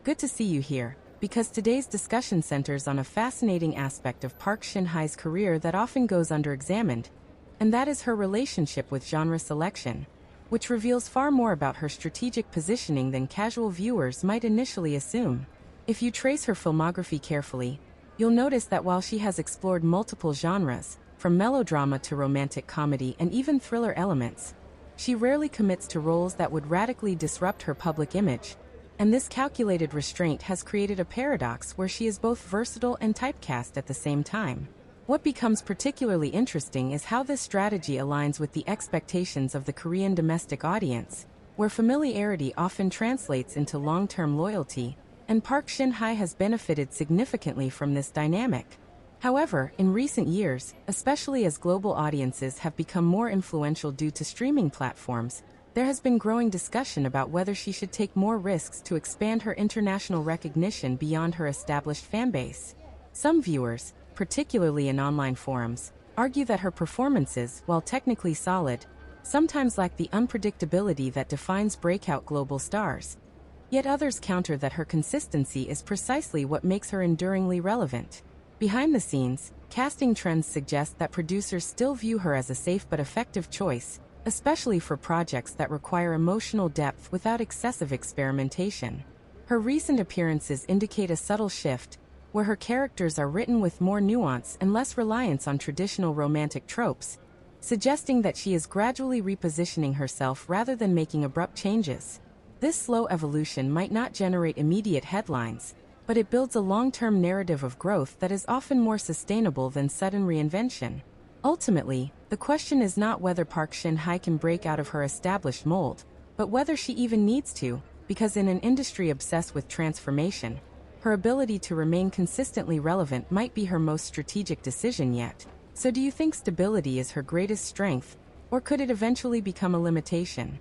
Good to see you here, because today's discussion centers on a fascinating aspect of Park Shin Hye's career that often goes underexamined, and that is her relationship with genre selection, which reveals far more about her strategic positioning than casual viewers might initially assume. If you trace her filmography carefully, you'll notice that while she has explored multiple genres, from melodrama to romantic comedy and even thriller elements, she rarely commits to roles that would radically disrupt her public image, and this calculated restraint has created a paradox where she is both versatile and typecast at the same time. What becomes particularly interesting is how this strategy aligns with the expectations of the Korean domestic audience, where familiarity often translates into long-term loyalty, and Park Shin Hye has benefited significantly from this dynamic. However, in recent years, especially as global audiences have become more influential due to streaming platforms, there has been growing discussion about whether she should take more risks to expand her international recognition beyond her established fanbase. Some viewers, particularly in online forums, argue that her performances, while technically solid, sometimes lack the unpredictability that defines breakout global stars. Yet others counter that her consistency is precisely what makes her enduringly relevant. Behind the scenes, casting trends suggest that producers still view her as a safe but effective choice, especially for projects that require emotional depth without excessive experimentation. Her recent appearances indicate a subtle shift, where her characters are written with more nuance and less reliance on traditional romantic tropes, suggesting that she is gradually repositioning herself rather than making abrupt changes. This slow evolution might not generate immediate headlines, but it builds a long-term narrative of growth that is often more sustainable than sudden reinvention. Ultimately, the question is not whether Park Shin Hye can break out of her established mold, but whether she even needs to, because in an industry obsessed with transformation, her ability to remain consistently relevant might be her most strategic decision yet. So do you think stability is her greatest strength, or could it eventually become a limitation?